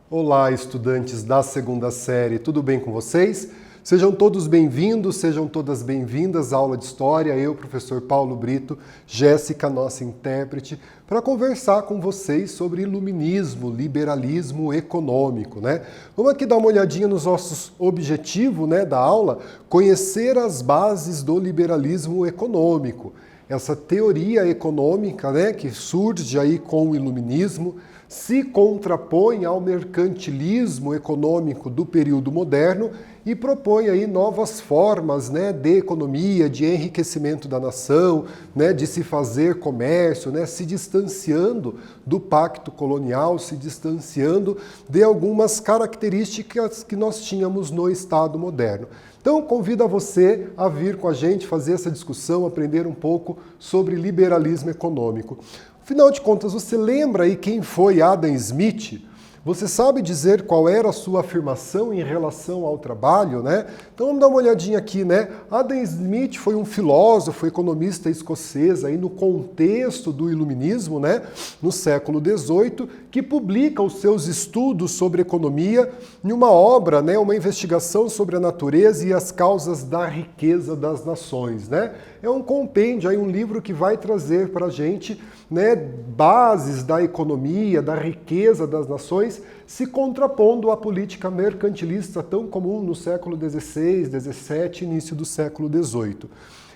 Olá, estudantes da segunda série, tudo bem com vocês? Sejam todos bem-vindos, sejam todas bem-vindas à aula de História. Eu, professor Paulo Brito, Jéssica, nossa intérprete, para conversar com vocês sobre iluminismo, liberalismo econômico, né? Vamos aqui dar uma olhadinha nos nossos objetivos, né, da aula, conhecer as bases do liberalismo econômico. Essa teoria econômica, né, que surge aí com o iluminismo, se contrapõe ao mercantilismo econômico do período moderno e propõe aí novas formas, né, de economia, de enriquecimento da nação, né, de se fazer comércio, né, se distanciando do pacto colonial, se distanciando de algumas características que nós tínhamos no Estado moderno. Então, convido a você a vir com a gente fazer essa discussão, aprender um pouco sobre liberalismo econômico. Afinal de contas, você lembra aí quem foi Adam Smith? Você sabe dizer qual era a sua afirmação em relação ao trabalho, né? Então vamos dar uma olhadinha aqui, né? Adam Smith foi um filósofo, economista escocês aí no contexto do iluminismo, né? No século XVIII, que publica os seus estudos sobre economia em uma obra, né? Uma investigação sobre a natureza e as causas da riqueza das nações, né? É um compêndio, aí um livro que vai trazer para a gente, né, bases da economia, da riqueza das nações, se contrapondo à política mercantilista tão comum no século XVI, XVII, início do século XVIII.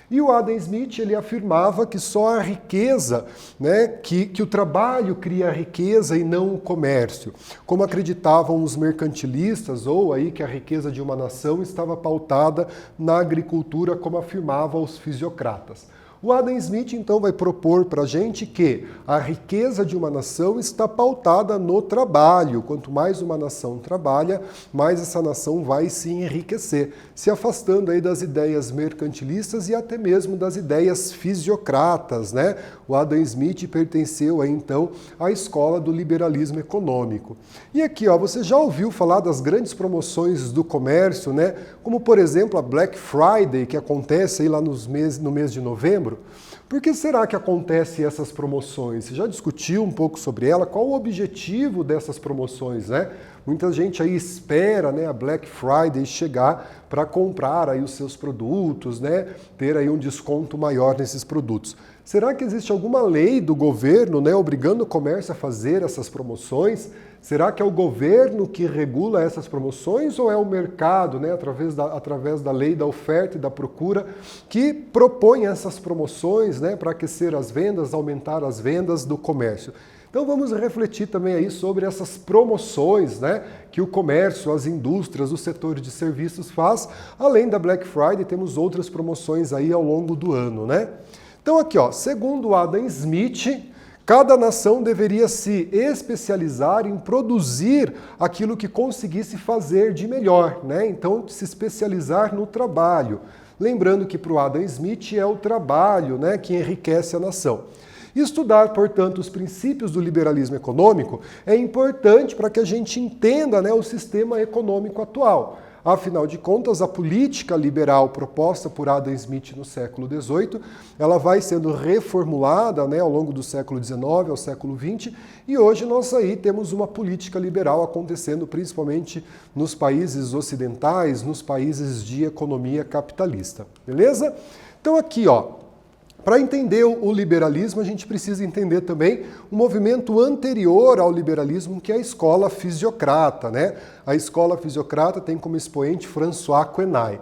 E o Adam Smith, ele afirmava que só a riqueza, né, que o trabalho cria a riqueza e não o comércio, como acreditavam os mercantilistas, ou aí que a riqueza de uma nação estava pautada na agricultura, como afirmavam os fisiocratas. O Adam Smith, então, vai propor para a gente que a riqueza de uma nação está pautada no trabalho. Quanto mais uma nação trabalha, mais essa nação vai se enriquecer, se afastando aí das ideias mercantilistas e até mesmo das ideias fisiocratas, né? O Adam Smith pertenceu aí, então, à escola do liberalismo econômico. E aqui, ó, você já ouviu falar das grandes promoções do comércio, né? Como, por exemplo, a Black Friday, que acontece aí lá no mês de novembro. Por que será que acontecem essas promoções? Você já discutiu um pouco sobre ela? Qual o objetivo dessas promoções, né? Muita gente aí espera, né, a Black Friday chegar para comprar aí os seus produtos, né? Ter aí um desconto maior nesses produtos. Será que existe alguma lei do governo, né, obrigando o comércio a fazer essas promoções? Será que é o governo que regula essas promoções ou é o mercado, né, através da lei da oferta e da procura, que propõe essas promoções, né, para aquecer as vendas, aumentar as vendas do comércio? Então vamos refletir também aí sobre essas promoções, né, que o comércio, as indústrias, o setor de serviços faz. Além da Black Friday, temos outras promoções aí ao longo do ano, né? Então aqui, ó, segundo Adam Smith, cada nação deveria se especializar em produzir aquilo que conseguisse fazer de melhor, né? Então, se especializar no trabalho. Lembrando que para o Adam Smith é o trabalho, né, que enriquece a nação. Estudar, portanto, os princípios do liberalismo econômico é importante para que a gente entenda, né, o sistema econômico atual. Afinal de contas, a política liberal proposta por Adam Smith no século XVIII, ela vai sendo reformulada, né, ao longo do século XIX ao século XX, e hoje nós aí temos uma política liberal acontecendo principalmente nos países ocidentais, nos países de economia capitalista. Beleza? Então aqui, ó, para entender o liberalismo, a gente precisa entender também o movimento anterior ao liberalismo, que é a escola fisiocrata, né? A escola fisiocrata tem como expoente François Quesnay.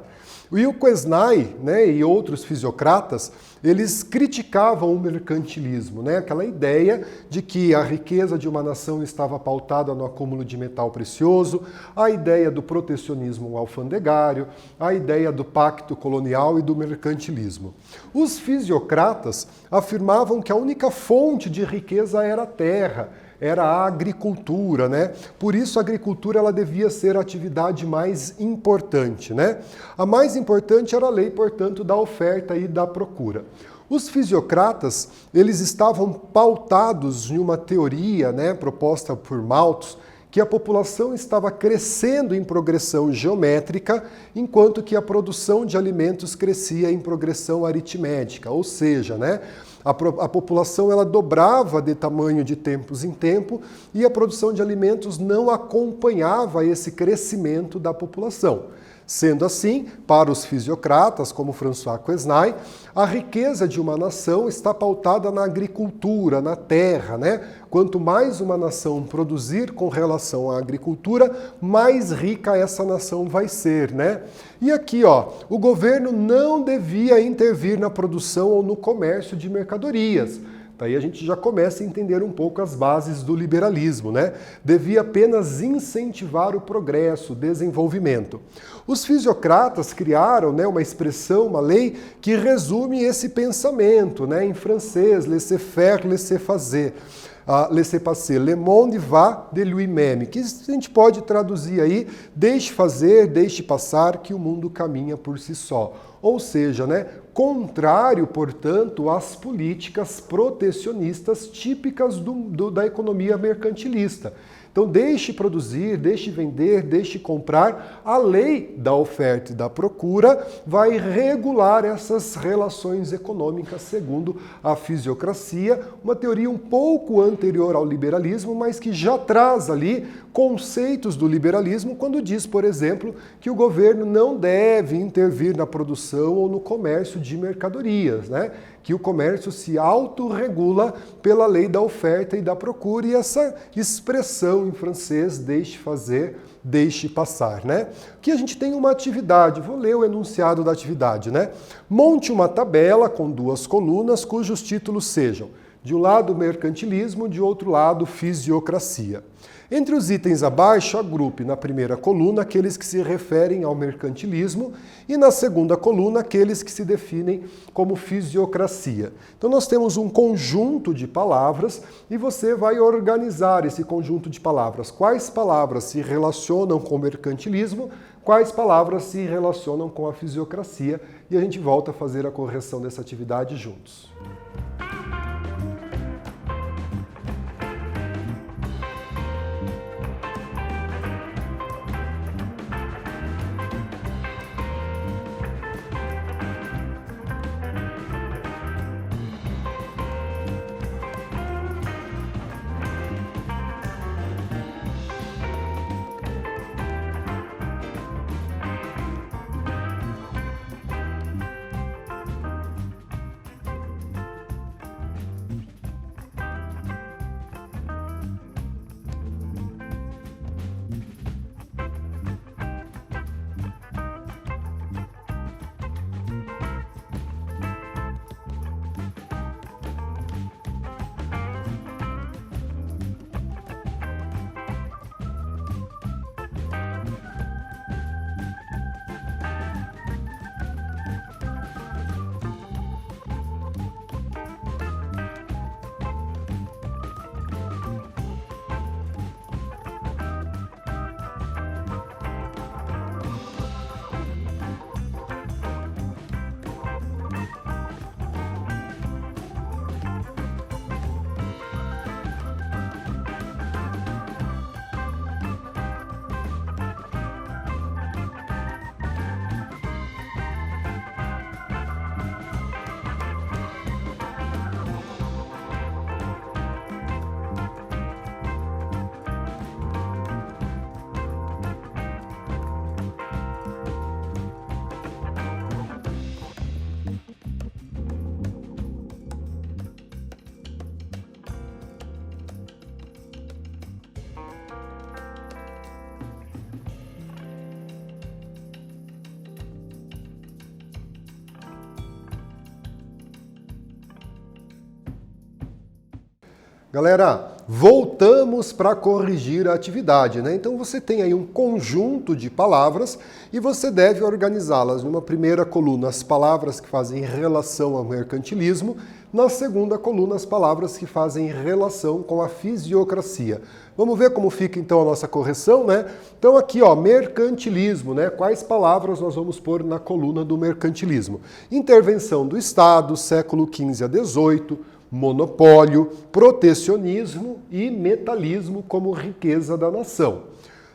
E o Quesnay, né, e outros fisiocratas, eles criticavam o mercantilismo, né? Aquela ideia de que a riqueza de uma nação estava pautada no acúmulo de metal precioso, a ideia do protecionismo alfandegário, a ideia do pacto colonial e do mercantilismo. Os fisiocratas afirmavam que a única fonte de riqueza era a terra, era a agricultura, né? Por isso a agricultura ela devia ser a atividade mais importante, né? A mais importante era a lei, portanto, da oferta e da procura. Os fisiocratas, eles estavam pautados em uma teoria, né, proposta por Malthus, que a população estava crescendo em progressão geométrica, enquanto que a produção de alimentos crescia em progressão aritmética, ou seja, né, a população ela dobrava de tamanho de tempos em tempo e a produção de alimentos não acompanhava esse crescimento da população. Sendo assim, para os fisiocratas, como François Quesnay, a riqueza de uma nação está pautada na agricultura, na terra, né? Quanto mais uma nação produzir com relação à agricultura, mais rica essa nação vai ser, né? E aqui, ó, o governo não devia intervir na produção ou no comércio de mercadorias. Daí a gente já começa a entender um pouco as bases do liberalismo, né? Devia apenas incentivar o progresso, o desenvolvimento. Os fisiocratas criaram, né, uma expressão, uma lei que resume esse pensamento, né, em francês, laissez-faire, laissez-fazer. Laissez-passer, le monde va de lui-même, que a gente pode traduzir aí, deixe fazer, deixe passar, que o mundo caminha por si só. Ou seja, né, contrário, portanto, às políticas protecionistas típicas da economia mercantilista. Então, deixe produzir, deixe vender, deixe comprar. A lei da oferta e da procura vai regular essas relações econômicas segundo a fisiocracia, uma teoria um pouco anterior ao liberalismo, mas que já traz ali conceitos do liberalismo quando diz, por exemplo, que o governo não deve intervir na produção ou no comércio de mercadorias, né? Que o comércio se autorregula pela lei da oferta e da procura, e essa expressão em francês, deixe fazer, deixe passar, né? Que a gente tem uma atividade, vou ler o enunciado da atividade, né? Monte uma tabela com 2 colunas cujos títulos sejam, de um lado, mercantilismo, de outro lado, fisiocracia. Entre os itens abaixo, agrupe na primeira coluna aqueles que se referem ao mercantilismo e na segunda coluna aqueles que se definem como fisiocracia. Então nós temos um conjunto de palavras e você vai organizar esse conjunto de palavras. Quais palavras se relacionam com o mercantilismo, quais palavras se relacionam com a fisiocracia, e a gente volta a fazer a correção dessa atividade juntos. Galera, voltamos para corrigir a atividade, né? Então você tem aí um conjunto de palavras e você deve organizá-las numa primeira coluna as palavras que fazem relação ao mercantilismo, na segunda coluna as palavras que fazem relação com a fisiocracia. Vamos ver como fica então a nossa correção, né? Então aqui, ó, mercantilismo, né? Quais palavras nós vamos pôr na coluna do mercantilismo? Intervenção do Estado, século XV a XVIII, monopólio, protecionismo e metalismo como riqueza da nação.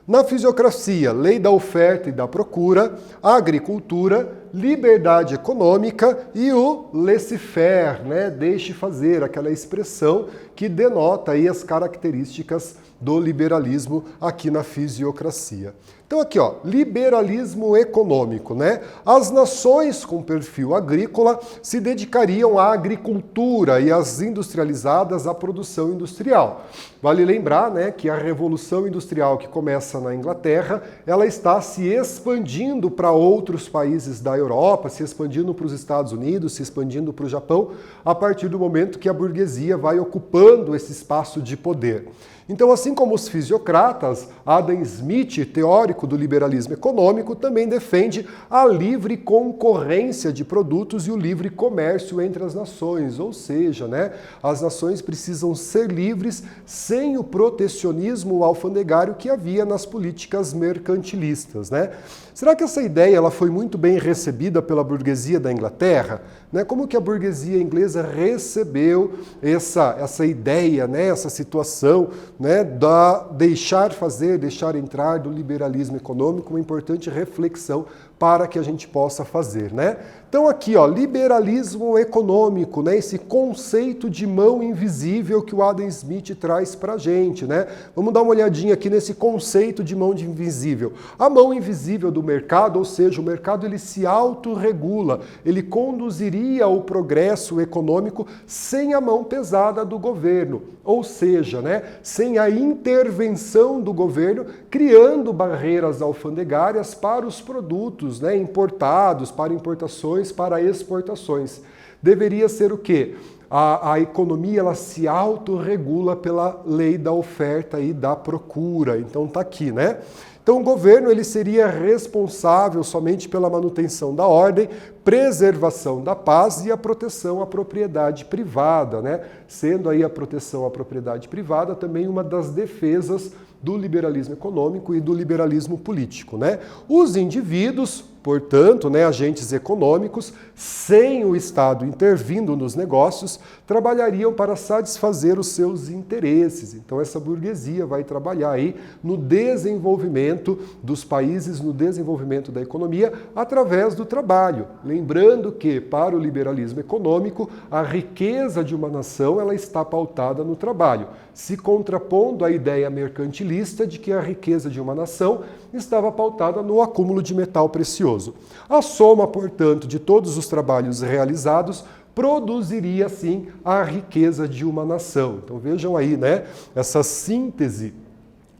Na fisiocracia, lei da oferta e da procura, agricultura, liberdade econômica e o laissez-faire, né? Deixe fazer, aquela expressão que denota aí as características do liberalismo aqui na fisiocracia. Então aqui, ó, liberalismo econômico, né? As nações com perfil agrícola se dedicariam à agricultura e as industrializadas à produção industrial. Vale lembrar, né, que a Revolução Industrial que começa na Inglaterra, ela está se expandindo para outros países da Europa, se expandindo para os Estados Unidos, se expandindo para o Japão, a partir do momento que a burguesia vai ocupando esse espaço de poder. Então, assim como os fisiocratas, Adam Smith, teórico do liberalismo econômico, também defende a livre concorrência de produtos e o livre comércio entre as nações, ou seja, né, as nações precisam ser livres sem o protecionismo alfandegário que havia nas políticas mercantilistas, né? Será que essa ideia ela foi muito bem recebida pela burguesia da Inglaterra? Né? Como que a burguesia inglesa recebeu essa ideia, né? Essa situação, né? Da deixar fazer, deixar entrar do liberalismo econômico, uma importante reflexão para que a gente possa fazer, né? Então aqui, ó, liberalismo econômico, né? Esse conceito de mão invisível que o Adam Smith traz para a gente, né? Vamos dar uma olhadinha aqui nesse conceito de mão invisível. A mão invisível do mercado, ou seja, o mercado ele se autorregula, ele conduziria o progresso econômico sem a mão pesada do governo, ou seja, né? Sem a intervenção do governo, criando barreiras alfandegárias para os produtos, né, importados, para importações, para exportações. Deveria ser o quê? A economia ela se autorregula pela lei da oferta e da procura. Então tá aqui, né? Então o governo ele seria responsável somente pela manutenção da ordem, preservação da paz e a proteção à propriedade privada, né? Sendo aí a proteção à propriedade privada também uma das defesas do liberalismo econômico e do liberalismo político, né? Os indivíduos, portanto, né, agentes econômicos, sem o Estado intervindo nos negócios, trabalhariam para satisfazer os seus interesses. Então essa burguesia vai trabalhar aí no desenvolvimento dos países, no desenvolvimento da economia, através do trabalho. Lembrando que, para o liberalismo econômico, a riqueza de uma nação ela está pautada no trabalho, se contrapondo à ideia mercantilista de que a riqueza de uma nação estava pautada no acúmulo de metal precioso. A soma, portanto, de todos os trabalhos realizados produziria, sim, a riqueza de uma nação. Então vejam aí, né, essa síntese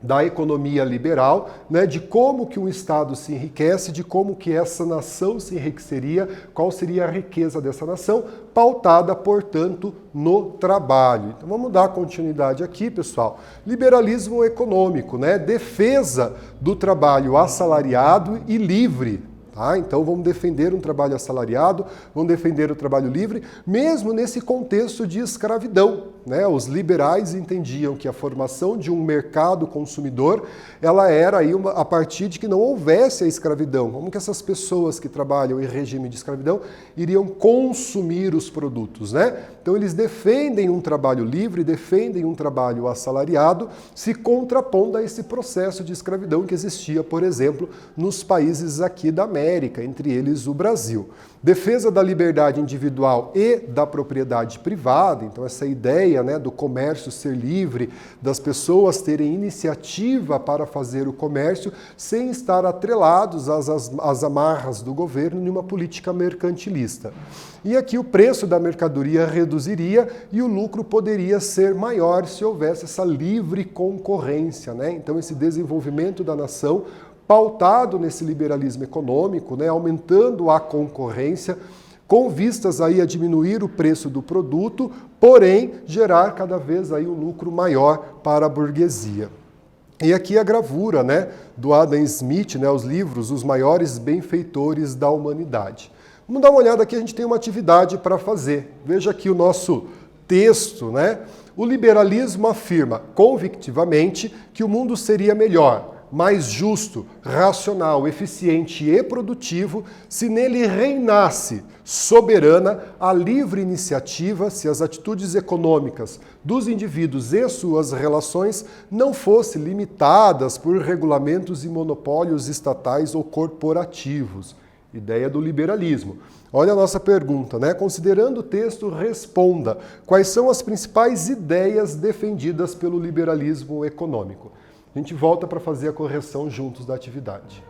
da economia liberal, né, de como que um Estado se enriquece, de como que essa nação se enriqueceria, qual seria a riqueza dessa nação, pautada, portanto, no trabalho. Então vamos dar continuidade aqui, pessoal. Liberalismo econômico, né, defesa do trabalho assalariado e livre. Tá? Então vamos defender um trabalho assalariado, vamos defender o trabalho livre, mesmo nesse contexto de escravidão, né? Os liberais entendiam que a formação de um mercado consumidor, ela era aí a partir de que não houvesse a escravidão. Como que essas pessoas que trabalham em regime de escravidão iriam consumir os produtos, né? Então eles defendem um trabalho livre, defendem um trabalho assalariado, se contrapondo a esse processo de escravidão que existia, por exemplo, nos países aqui da América, entre eles o Brasil. Defesa da liberdade individual e da propriedade privada, então essa ideia, né, do comércio ser livre, das pessoas terem iniciativa para fazer o comércio sem estar atrelados às amarras do governo em uma política mercantilista. E aqui o preço da mercadoria reduziria e o lucro poderia ser maior se houvesse essa livre concorrência, né? Então esse desenvolvimento da nação pautado nesse liberalismo econômico, né, aumentando a concorrência, com vistas aí a diminuir o preço do produto, porém gerar cada vez aí um lucro maior para a burguesia. E aqui a gravura, né, do Adam Smith, né, os livros, os maiores benfeitores da humanidade. Vamos dar uma olhada aqui, a gente tem uma atividade para fazer. Veja aqui o nosso texto, né? O liberalismo afirma convictivamente que o mundo seria melhor, mais justo, racional, eficiente e produtivo se nele reinasse soberana a livre iniciativa, se as atitudes econômicas dos indivíduos e suas relações não fossem limitadas por regulamentos e monopólios estatais ou corporativos. Ideia do liberalismo. Olha a nossa pergunta, né? Considerando o texto, responda quais são as principais ideias defendidas pelo liberalismo econômico. A gente volta para fazer a correção juntos da atividade.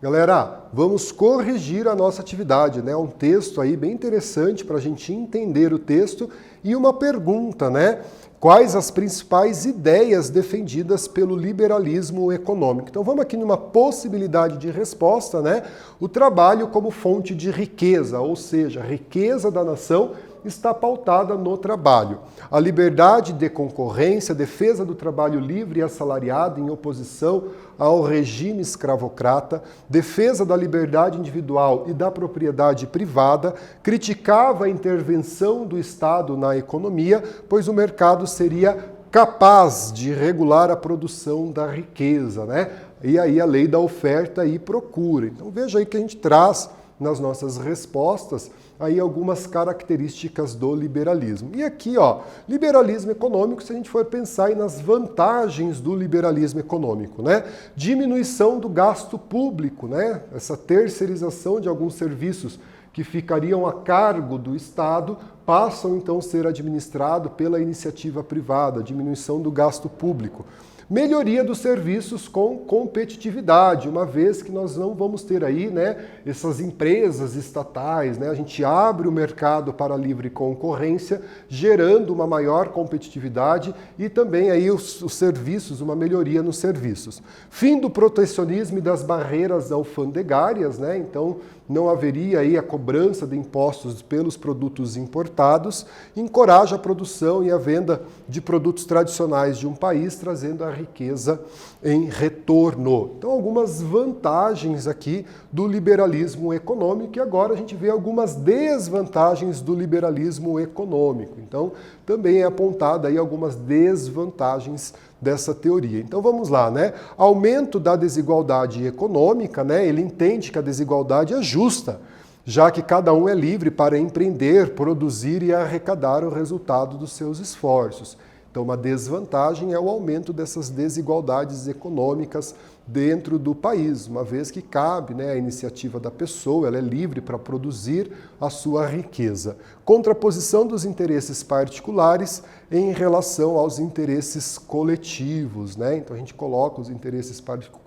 Galera, vamos corrigir a nossa atividade, né? Um texto aí bem interessante para a gente entender o texto e uma pergunta, né? Quais as principais ideias defendidas pelo liberalismo econômico? Então vamos aqui numa possibilidade de resposta, né? O trabalho como fonte de riqueza, ou seja, a riqueza da nação está pautada no trabalho. A liberdade de concorrência, a defesa do trabalho livre e assalariado em oposição ao regime escravocrata, defesa da liberdade individual e da propriedade privada, criticava a intervenção do Estado na economia, pois o mercado seria capaz de regular a produção da riqueza, né? E aí a lei da oferta e procura. Então veja aí que a gente traz nas nossas respostas aí algumas características do liberalismo. E aqui, ó, liberalismo econômico, se a gente for pensar aí nas vantagens do liberalismo econômico, né? Diminuição do gasto público, né? Essa terceirização de alguns serviços que ficariam a cargo do Estado passam então a ser administrados pela iniciativa privada, diminuição do gasto público. Melhoria dos serviços com competitividade, uma vez que nós não vamos ter aí, né, essas empresas estatais, né, a gente abre o mercado para a livre concorrência, gerando uma maior competitividade e também aí os serviços, uma melhoria nos serviços. Fim do protecionismo e das barreiras alfandegárias, né, então não haveria aí a cobrança de impostos pelos produtos importados, encoraja a produção e a venda de produtos tradicionais de um país, trazendo a riqueza em retorno. Então, algumas vantagens aqui do liberalismo econômico e agora a gente vê algumas desvantagens do liberalismo econômico. Então, também é apontada aí algumas desvantagens dessa teoria. Então vamos lá, né? Aumento da desigualdade econômica, né? Ele entende que a desigualdade é justa, já que cada um é livre para empreender, produzir e arrecadar o resultado dos seus esforços. Então, uma desvantagem é o aumento dessas desigualdades econômicas dentro do país, uma vez que cabe, né, a iniciativa da pessoa, ela é livre para produzir a sua riqueza. Contraposição dos interesses particulares em relação aos interesses coletivos, né? Então, a gente coloca os interesses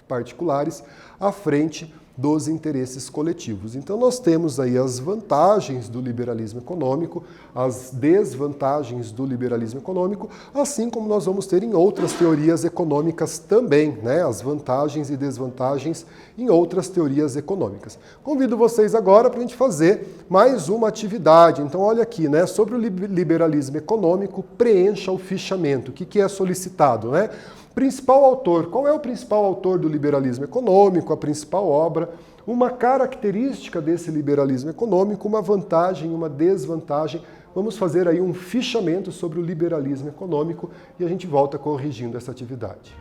particulares à frente dos interesses coletivos. Então nós temos aí as vantagens do liberalismo econômico, as desvantagens do liberalismo econômico, assim como nós vamos ter em outras teorias econômicas também, né? As vantagens e desvantagens em outras teorias econômicas. Convido vocês agora para a gente fazer mais uma atividade. Então olha aqui, né? Sobre o liberalismo econômico, preencha o fichamento. O que é solicitado, né? Principal autor. Qual é o principal autor do liberalismo econômico, a principal obra? Uma característica desse liberalismo econômico, uma vantagem e uma desvantagem. Vamos fazer aí um fichamento sobre o liberalismo econômico e a gente volta corrigindo essa atividade.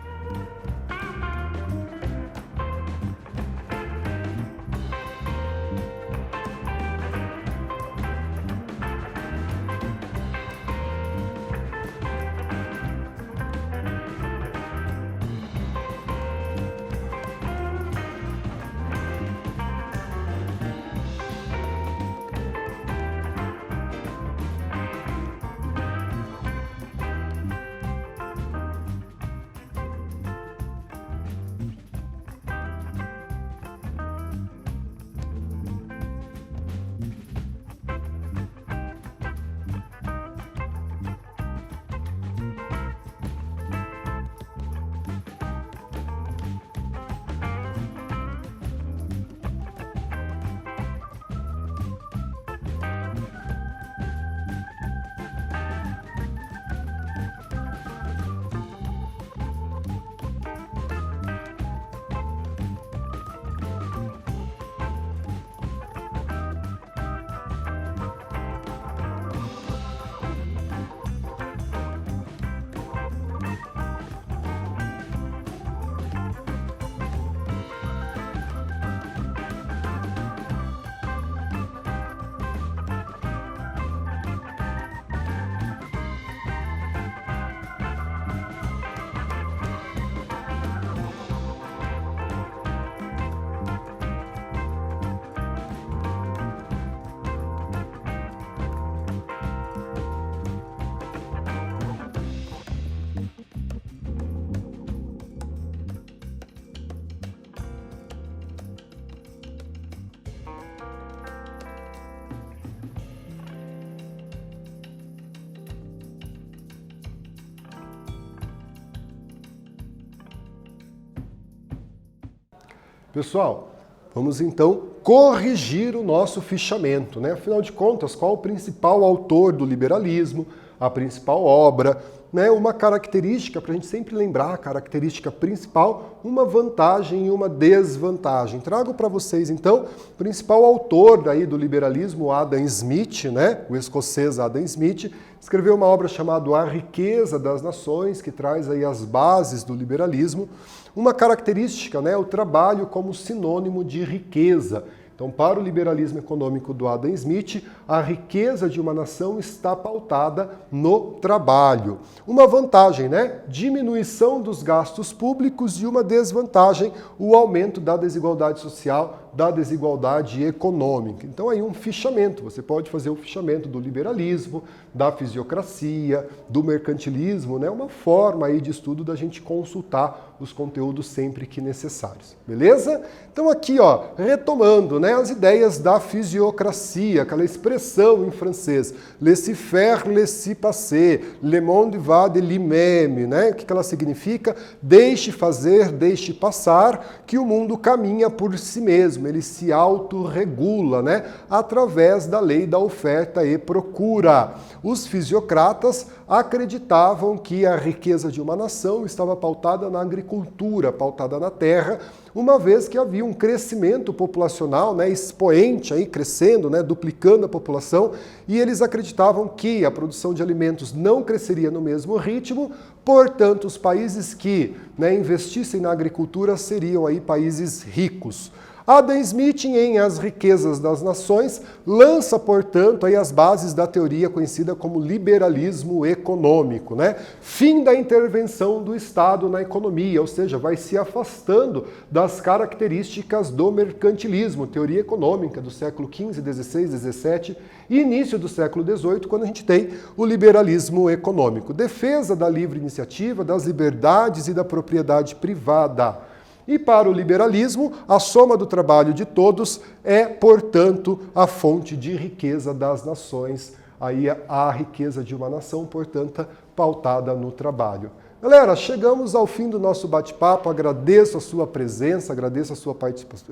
Pessoal, vamos então corrigir o nosso fichamento, né? Afinal de contas, qual o principal autor do liberalismo, a principal obra, né? Uma característica, para a gente sempre lembrar, a característica principal, uma vantagem e uma desvantagem. Trago para vocês, então, o principal autor daí do liberalismo, Adam Smith, né? O escocês Adam Smith, escreveu uma obra chamada A Riqueza das Nações, que traz aí as bases do liberalismo. Uma característica, né, o trabalho como sinônimo de riqueza. Então, para o liberalismo econômico do Adam Smith, a riqueza de uma nação está pautada no trabalho. Uma vantagem, né? Diminuição dos gastos públicos e uma desvantagem, o aumento da desigualdade social, da desigualdade econômica. Então, aí um fichamento. Você pode fazer o fichamento do liberalismo, da fisiocracia, do mercantilismo, né? Uma forma aí de estudo da gente consultar os conteúdos sempre que necessários. Beleza? Então, aqui, ó, retomando, né, as ideias da fisiocracia, aquela expressão em francês, laissez-faire, laissez-passer, le monde va de lui-même, né? O que ela significa? Deixe fazer, deixe passar, que o mundo caminha por si mesmo, ele se autorregula, né? Através da lei da oferta e procura. Os fisiocratas acreditavam que a riqueza de uma nação estava pautada na agricultura, pautada na terra, uma vez que havia um crescimento populacional, né, expoente, aí, crescendo, né, duplicando a população, e eles acreditavam que a produção de alimentos não cresceria no mesmo ritmo, portanto, os países que, né, investissem na agricultura seriam aí países ricos. Adam Smith, em As Riquezas das Nações, lança, portanto, aí as bases da teoria conhecida como liberalismo econômico, né? Fim da intervenção do Estado na economia, ou seja, vai se afastando das características do mercantilismo, teoria econômica do século XV, XVI, XVII e início do século XVIII, quando a gente tem o liberalismo econômico. Defesa da livre iniciativa, das liberdades e da propriedade privada. E para o liberalismo, a soma do trabalho de todos é, portanto, a fonte de riqueza das nações. Aí a riqueza de uma nação, portanto, pautada no trabalho. Galera, chegamos ao fim do nosso bate-papo. Agradeço a sua presença, agradeço a sua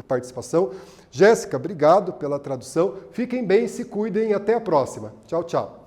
participação. Jéssica, obrigado pela tradução. Fiquem bem, se cuidem e até a próxima. Tchau, tchau.